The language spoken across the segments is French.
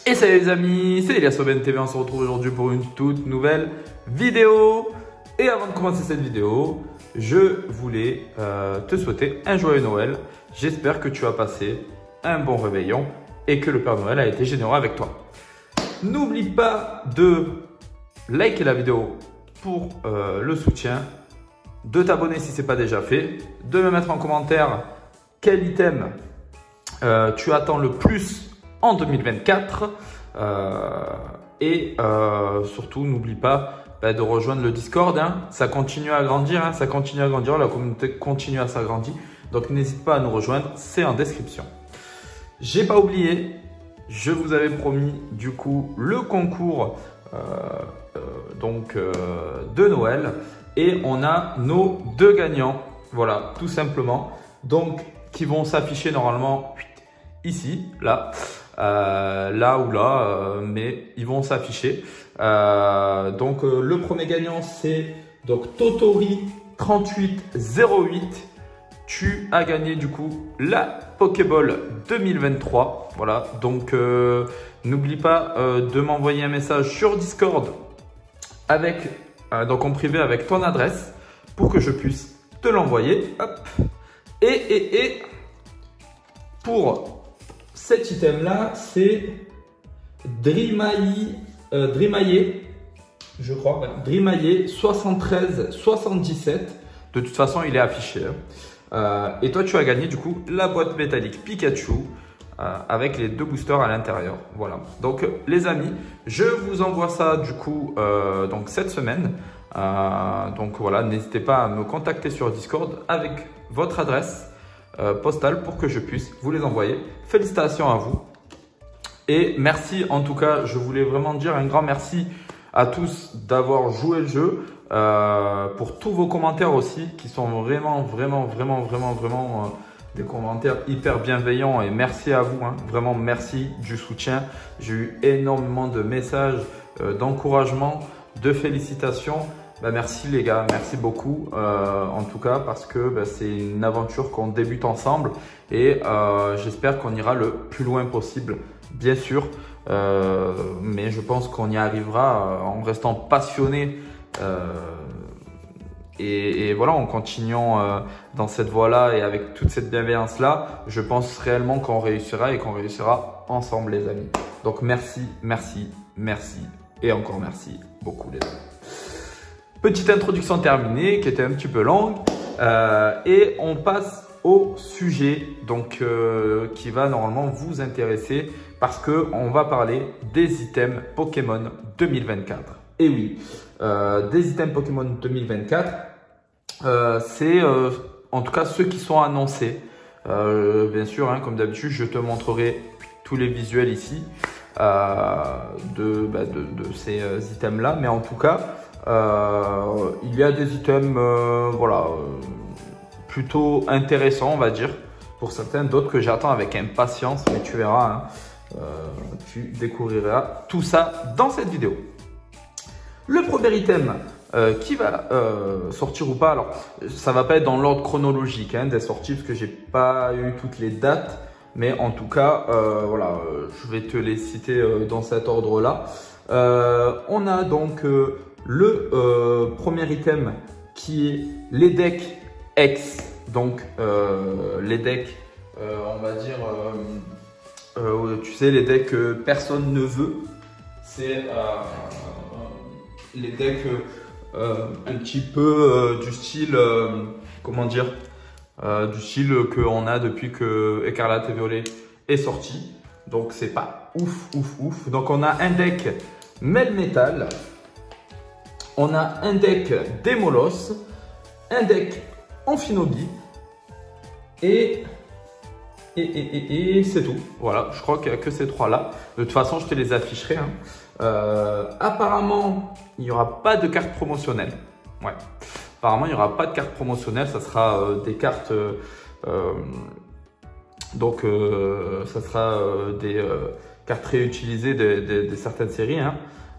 Et salut les amis, c'est Elias Aubin TV, on se retrouve aujourd'hui pour une toute nouvelle vidéo. Et avant de commencer cette vidéo, je voulais te souhaiter un joyeux Noël. J'espère que tu as passé un bon réveillon et que le Père Noël a été généreux avec toi. N'oublie pas de liker la vidéo pour le soutien, de t'abonner si ce n'est pas déjà fait, de me mettre en commentaire quel item tu attends le plus en 2024 et surtout n'oublie pas de rejoindre le Discord, ça continue à grandir, la communauté continue à s'agrandir, donc n'hésite pas à nous rejoindre, c'est en description. J'ai pas oublié, je vous avais promis du coup le concours de Noël et on a nos deux gagnants, voilà tout simplement, donc qui vont s'afficher normalement ici, là ou là, mais ils vont s'afficher. Le premier gagnant c'est donc Totori 3808. Tu as gagné du coup la Pokéball 2023. Voilà, donc n'oublie pas de m'envoyer un message sur Discord avec donc en privé avec ton adresse pour que je puisse te l'envoyer. Hop. Et pour cet item là, c'est Drimaillé, je crois, Drimaillé 7377. De toute façon, il est affiché. Et toi, tu as gagné du coup la boîte métallique Pikachu avec les deux boosters à l'intérieur. Voilà. Donc, les amis, je vous envoie ça du coup donc cette semaine. Donc voilà, n'hésitez pas à me contacter sur Discord avec votre adresse postale pour que je puisse vous les envoyer. Félicitations à vous. Et merci en tout cas, je voulais vraiment dire un grand merci à tous d'avoir joué le jeu, pour tous vos commentaires aussi qui sont vraiment des commentaires hyper bienveillants et merci à vous, vraiment merci du soutien. J'ai eu énormément de messages d'encouragement, de félicitations. Merci les gars, merci beaucoup en tout cas parce que c'est une aventure qu'on débute ensemble et j'espère qu'on ira le plus loin possible, bien sûr, mais je pense qu'on y arrivera en restant passionné et voilà, en continuant dans cette voie-là et avec toute cette bienveillance-là, je pense réellement qu'on réussira et qu'on réussira ensemble les amis. Donc merci et encore merci beaucoup les amis. Petite introduction terminée qui était un petit peu longue et on passe au sujet donc qui va normalement vous intéresser parce que on va parler des items Pokémon 2024. Et oui, des items Pokémon 2024, c'est en tout cas ceux qui sont annoncés. Bien sûr, comme d'habitude, je te montrerai tous les visuels ici de ces items-là, mais en tout cas, il y a des items plutôt intéressants, on va dire, pour certains, d'autres que j'attends avec impatience, mais tu verras, tu découvriras tout ça dans cette vidéo. Le premier item qui va sortir ou pas, alors ça va pas être dans l'ordre chronologique des sorties parce que j'ai pas eu toutes les dates, mais en tout cas, voilà, je vais te les citer dans cet ordre-là. On a donc le premier item qui est les decks X, donc les decks, on va dire, tu sais, les decks que personne ne veut, c'est les decks un petit peu du style, comment dire, du style qu'on a depuis que Écarlate et Violet est sorti, donc c'est pas ouf. Donc on a un deck Melmetal, on a un deck Démolos, un deck Amphinobi et c'est tout. Voilà, je crois qu'il n'y a que ces trois là. De toute façon, je te les afficherai. Apparemment, il n'y aura pas de carte promotionnelle. Ouais. Apparemment, il n'y aura pas de carte promotionnelle. Ça sera des cartes. Ça sera des cartes réutilisées de certaines séries.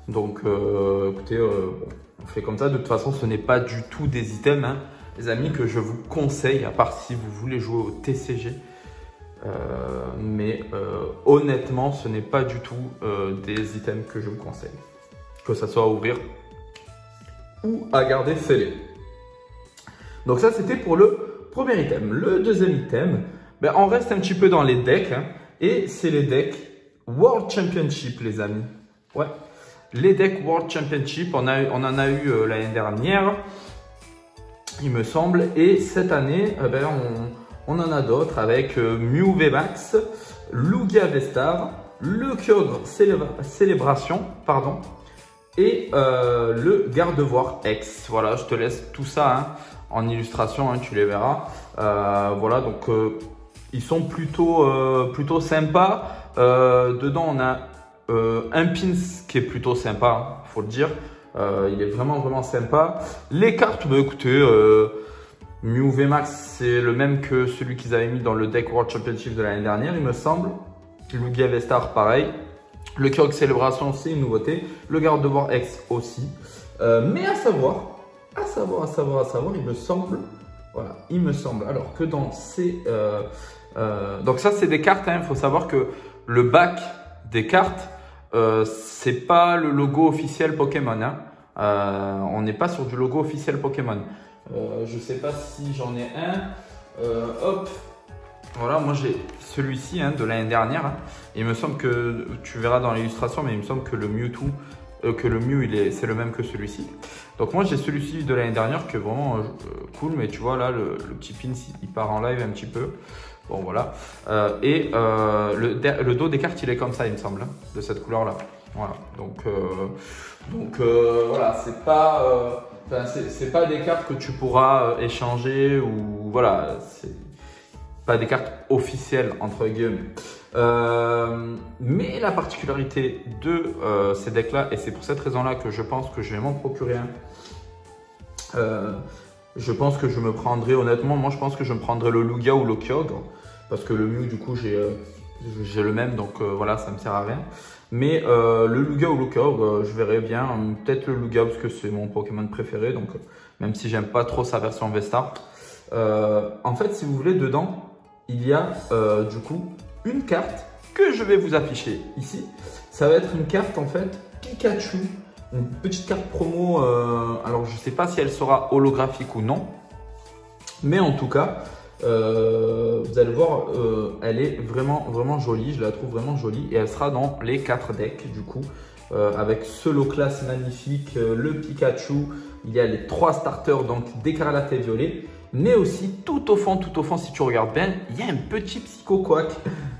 Donc, écoutez, on fait comme ça. De toute façon, ce n'est pas du tout des items, les amis, que je vous conseille, à part si vous voulez jouer au TCG. Mais honnêtement, ce n'est pas du tout des items que je vous conseille. Que ça soit à ouvrir ou à garder scellé. Donc ça, c'était pour le premier item. Le deuxième item, ben, on reste un petit peu dans les decks. Hein, et c'est les decks World Championship, les amis. Ouais, les decks World Championship, on en a eu l'année dernière, il me semble. Et cette année, ben, on en a d'autres avec Mew VMAX, Lugia V-Star, le Kyogre Célébration, pardon, et le Gardevoir X. Voilà, je te laisse tout ça hein, en illustration, hein, tu les verras. Voilà, donc ils sont plutôt sympas. Dedans, on a un pins qui est plutôt sympa, faut le dire. Il est vraiment sympa. Les cartes, bah, écoutez, Mew VMAX, c'est le même que celui qu'ils avaient mis dans le deck World Championship de l'année dernière, il me semble. Lugia V-Star, pareil. Le Kyogre Célébration, c'est une nouveauté. Le Gardevoir X aussi. Mais à savoir, il me semble, voilà, il me semble, alors que dans ces... donc ça, c'est des cartes, il faut savoir que le bac des cartes, c'est pas le logo officiel Pokémon. Hein. On n'est pas sur du logo officiel Pokémon. Je sais pas si j'en ai un. Hop, voilà, moi j'ai celui-ci hein, de l'année dernière. Hein. Il me semble que tu verras dans l'illustration, mais il me semble que le Mewtwo, que le Mew, c'est le même que celui-ci. Donc moi j'ai celui-ci de l'année dernière qui est vraiment cool, mais tu vois là le petit pin il part en live un petit peu. Bon voilà. Le dos des cartes il est comme ça il me semble, hein, de cette couleur là. Voilà. Donc voilà, c'est pas des cartes que tu pourras échanger ou voilà, c'est pas des cartes officielles entre guillemets. Mais la particularité de ces decks là, et c'est pour cette raison là que je pense que je vais m'en procurer un. Je pense que je me prendrai, honnêtement, moi je pense que je me prendrai le Lugia ou le Kyogre. Parce que le Mew du coup j'ai le même, donc voilà, ça me sert à rien. Mais le Lugia ou le Kyogre, je verrai bien. Peut-être le Lugia parce que c'est mon Pokémon préféré. Donc même si j'aime pas trop sa version V-Star. En fait, si vous voulez, dedans, il y a du coup une carte que je vais vous afficher ici. Ça va être une carte en fait Pikachu. Une petite carte promo, alors je ne sais pas si elle sera holographique ou non, mais en tout cas, vous allez voir, elle est vraiment jolie, je la trouve vraiment jolie et elle sera dans les 4 decks du coup, avec ce lot classe magnifique, le Pikachu, il y a les 3 starters donc d'écarlate et violet, mais aussi tout au fond si tu regardes bien, il y a un petit Psychoquack,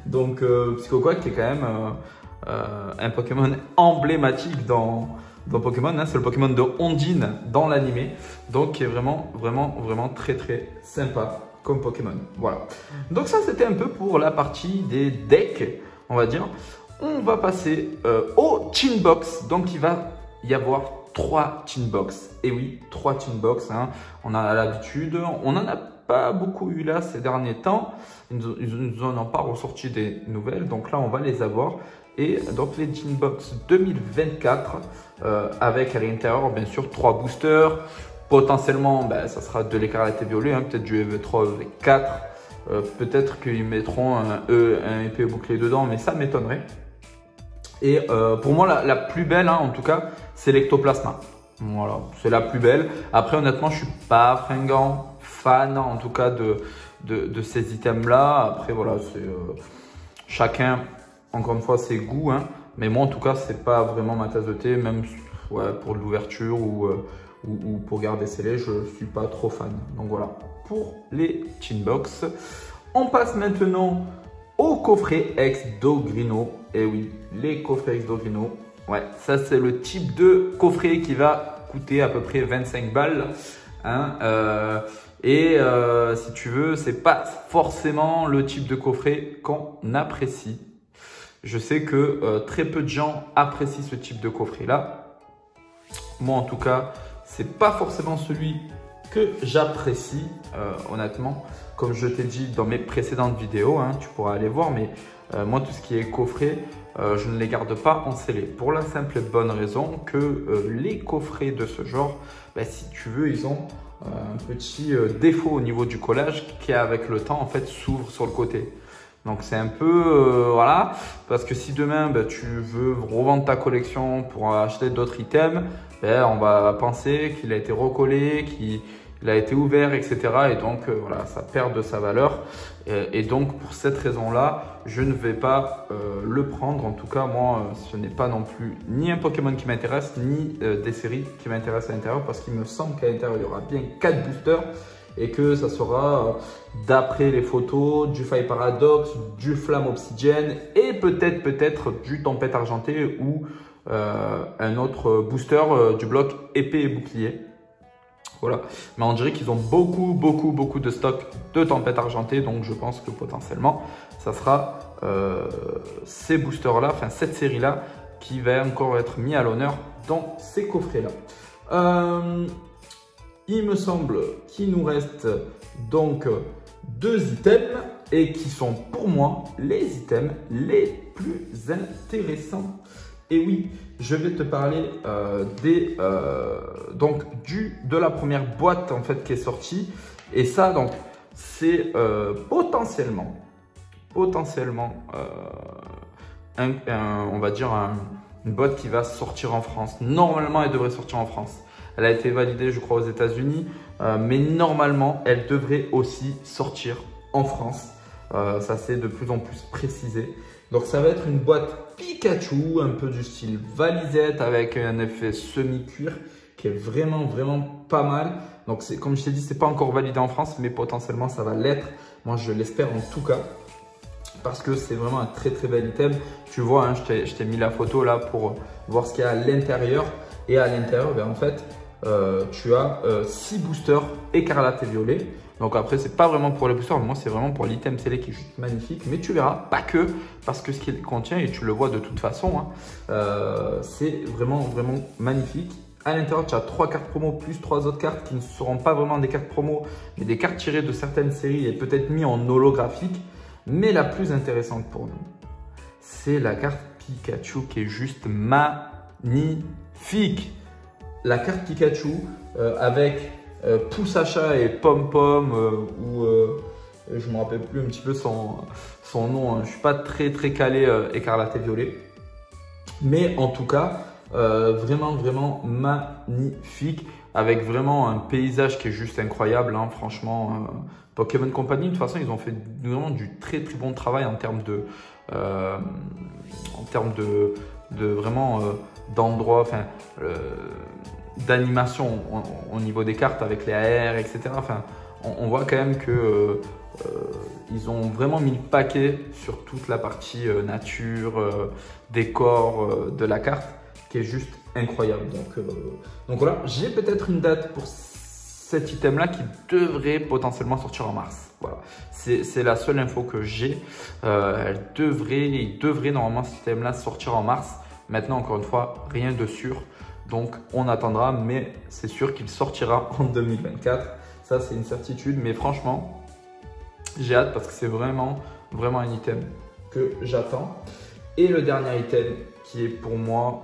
donc Psychoquack qui est quand même un Pokémon emblématique dans Pokémon, hein, c'est le Pokémon de Ondine dans l'animé, donc qui est vraiment très sympa comme Pokémon. Voilà. Donc ça c'était un peu pour la partie des decks, on va dire. On va passer au Tin Box. Donc il va y avoir 3 Tin Box. Et oui, 3 Tin Box. Hein. On a l'habitude, on n'en a pas beaucoup eu là ces derniers temps. Ils nous en ont pas ressorti des nouvelles. Donc là on va les avoir. Et donc les Tin Box 2024 avec à l'intérieur bien sûr 3 boosters. Potentiellement ben, ça sera de l'écarlate et violet, hein, peut-être du EV3, EV4. Peut-être qu'ils mettront un épée bouclé dedans, mais ça m'étonnerait. Et pour moi la plus belle hein, en tout cas c'est l'Ectoplasma. Voilà, c'est la plus belle. Après honnêtement je suis pas fringant, fan en tout cas de ces items là. Après voilà, c'est chacun encore une fois ses goûts, hein. Mais moi en tout cas c'est pas vraiment ma tasse de thé, même ouais, pour de l'ouverture ou pour garder scellé, je suis pas trop fan. Donc voilà pour les Tin Box. On passe maintenant au coffret X Dogrino. Et oui, les coffrets X Dogrino. Ouais, ça c'est le type de coffret qui va coûter à peu près 25 balles. Hein, si tu veux, c'est pas forcément le type de coffret qu'on apprécie. Je sais que très peu de gens apprécient ce type de coffret là. Moi en tout cas, c'est pas forcément celui que j'apprécie honnêtement. Comme je t'ai dit dans mes précédentes vidéos, hein, tu pourras aller voir, mais moi tout ce qui est coffret, je ne les garde pas en scellé. Pour la simple et bonne raison que les coffrets de ce genre, bah, si tu veux, ils ont un petit défaut au niveau du collage qui avec le temps en fait s'ouvre sur le côté. Donc c'est un peu, voilà, parce que si demain tu veux revendre ta collection pour acheter d'autres items, on va penser qu'il a été recollé, qu'il a été ouvert, etc. Et donc voilà, ça perd de sa valeur. Et donc pour cette raison-là, je ne vais pas le prendre. En tout cas, moi, ce n'est pas non plus ni un Pokémon qui m'intéresse, ni des séries qui m'intéressent à l'intérieur, parce qu'il me semble qu'à l'intérieur, il y aura bien 4 boosters. Et que ça sera, d'après les photos, du Faille Paradoxe, du Flamme Obsidienne et peut-être du Tempête Argentée ou un autre booster du bloc épée et bouclier. Voilà. Mais on dirait qu'ils ont beaucoup de stock de Tempête Argentée. Donc je pense que potentiellement, ça sera ces boosters-là, enfin cette série-là, qui va encore être mis à l'honneur dans ces coffrets-là. Il me semble qu'il nous reste donc 2 items et qui sont pour moi les items les plus intéressants. Et oui, je vais te parler de la première boîte en fait qui est sortie. Et ça donc c'est potentiellement on va dire une boîte qui va sortir en France. Normalement, elle devrait sortir en France. Elle a été validée, je crois, aux États-Unis, mais normalement, elle devrait aussi sortir en France. Ça, c'est de plus en plus précisé. Donc, ça va être une boîte Pikachu, un peu du style valisette avec un effet semi-cuir qui est vraiment pas mal. Donc, comme je t'ai dit, c'est pas encore validé en France, mais potentiellement, ça va l'être. Moi, je l'espère en tout cas. Parce que c'est vraiment un très bel item. Tu vois, hein, je t'ai mis la photo là pour voir ce qu'il y a à l'intérieur. Et à l'intérieur, en fait, tu as 6 boosters écarlate et violet. Donc après, c'est pas vraiment pour les boosters, mais moi, c'est vraiment pour l'item scellé qui est juste magnifique. Mais tu verras, pas que, parce que ce qu'il contient, et tu le vois de toute façon, hein, c'est vraiment magnifique. À l'intérieur, tu as 3 cartes promo plus 3 autres cartes qui ne seront pas vraiment des cartes promo, mais des cartes tirées de certaines séries et peut-être mis en holographique. Mais la plus intéressante pour nous, c'est la carte Pikachu qui est juste magnifique. La carte Pikachu avec Poussacha et Pom Pom ou je ne me rappelle plus un petit peu son nom. Hein. Je ne suis pas très calé écarlate et violet. Mais en tout cas, vraiment magnifique. Avec vraiment un paysage qui est juste incroyable. Hein, franchement, Pokémon Company, de toute façon, ils ont fait vraiment du très bon travail en termes de vraiment d'endroits, enfin d'animation au niveau des cartes avec les AR, etc. Enfin, on voit quand même que ils ont vraiment mis le paquet sur toute la partie nature, décor de la carte, qui est juste incroyable. Donc voilà, j'ai peut-être une date pour cet item-là qui devrait potentiellement sortir en mars. Voilà, c'est la seule info que j'ai. Il devrait normalement cet item-là sortir en mars. Maintenant, encore une fois, rien de sûr. Donc, on attendra, mais c'est sûr qu'il sortira en 2024. Ça, c'est une certitude. Mais franchement, j'ai hâte parce que c'est vraiment un item que j'attends. Et le dernier item qui est pour moi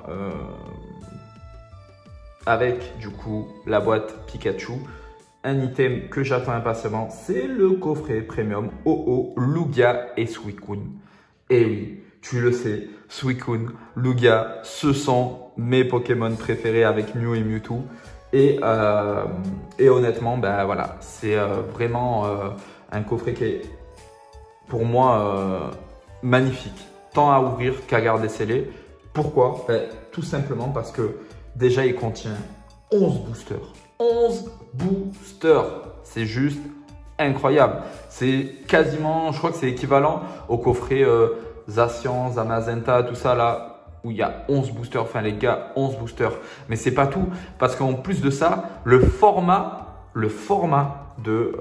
avec du coup la boîte Pikachu, un item que j'attends impatiemment, c'est le coffret premium OO, Lugia et Suicune. Et oui, tu le sais, Suicune, Lugia, ce sont mes Pokémon préférés avec Mew et Mewtwo. Et honnêtement, ben voilà, c'est vraiment un coffret qui est pour moi magnifique, tant à ouvrir qu'à garder scellé. Pourquoi? Tout simplement parce que déjà il contient 11 boosters. 11 boosters, c'est juste incroyable. C'est quasiment, je crois que c'est équivalent au coffret Zacian, Zamazenta, tout ça là, où il y a 11 boosters. Enfin les gars, 11 boosters. Mais c'est pas tout, parce qu'en plus de ça, le format de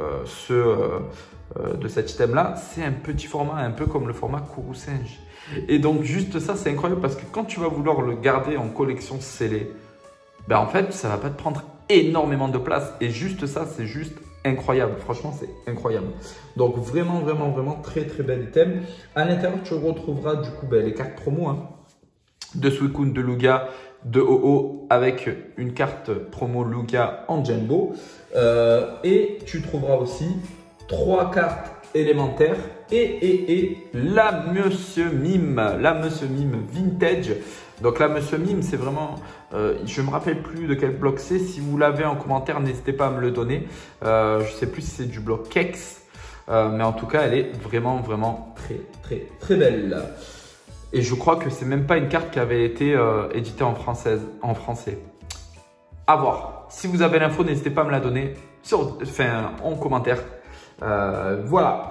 cet item là, c'est un petit format, un peu comme le format Kourou-Singe. Et donc juste ça, c'est incroyable parce que quand tu vas vouloir le garder en collection scellée, ben en fait, ça va pas te prendre énormément de place. Et juste ça, c'est juste incroyable. Franchement, c'est incroyable. Donc vraiment très bel item. À l'intérieur, tu retrouveras du coup les cartes promo hein, de Suicune, de Lugia, de OO avec une carte promo Lugia en Jumbo. Et tu trouveras aussi 3 cartes élémentaires Et la Monsieur Mime Vintage. Donc la Monsieur Mime, c'est vraiment, je me rappelle plus de quel blog c'est. Si vous l'avez en commentaire, n'hésitez pas à me le donner. Je sais plus si c'est du blog Kex, mais en tout cas, elle est vraiment très belle. Et je crois que c'est même pas une carte qui avait été éditée en français. À voir. Si vous avez l'info, n'hésitez pas à me la donner en commentaire. Voilà.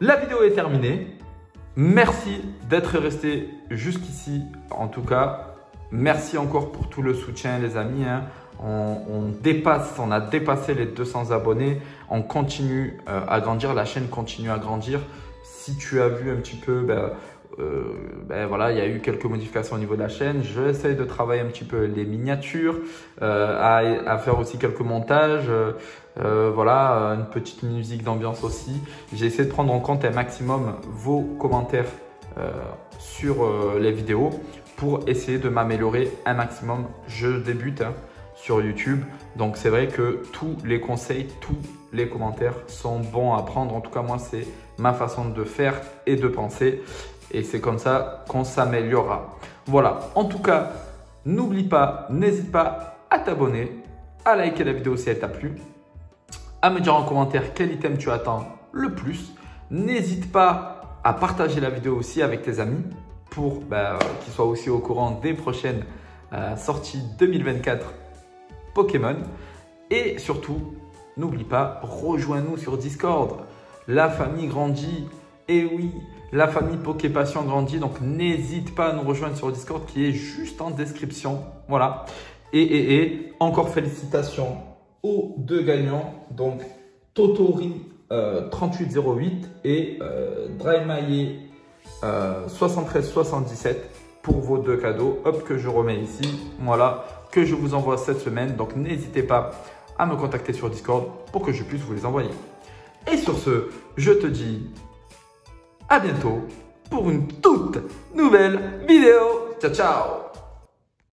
La vidéo est terminée. Merci d'être resté jusqu'ici. En tout cas, merci encore pour tout le soutien, les amis. On a dépassé les 200 abonnés. On continue à grandir. La chaîne continue à grandir. Si tu as vu un petit peu, voilà, il y a eu quelques modifications au niveau de la chaîne. J'essaie de travailler un petit peu les miniatures, à faire aussi quelques montages. Voilà, une petite musique d'ambiance aussi. J'ai essayé de prendre en compte un maximum vos commentaires sur les vidéos pour essayer de m'améliorer un maximum. Je débute sur YouTube, donc c'est vrai que tous les conseils, tous les commentaires sont bons à prendre. En tout cas, moi, c'est ma façon de faire et de penser. Et c'est comme ça qu'on s'améliorera. Voilà, en tout cas, n'oublie pas, n'hésite pas à t'abonner, à liker la vidéo si elle t'a plu, à me dire en commentaire quel item tu attends le plus. N'hésite pas à partager la vidéo aussi avec tes amis pour qu'ils soient aussi au courant des prochaines sorties 2024 Pokémon. Et surtout, n'oublie pas, rejoins-nous sur Discord. La famille grandit. Et oui, la famille Poképassion grandit. Donc, n'hésite pas à nous rejoindre sur Discord qui est juste en description. Voilà. Et encore félicitations aux deux gagnants. Donc, Totori 3808 et Drymaye 7377 pour vos deux cadeaux. Hop, que je remets ici. Voilà, que je vous envoie cette semaine. Donc, n'hésitez pas à me contacter sur Discord pour que je puisse vous les envoyer. Et sur ce, je te dis à bientôt pour une toute nouvelle vidéo. Ciao, ciao!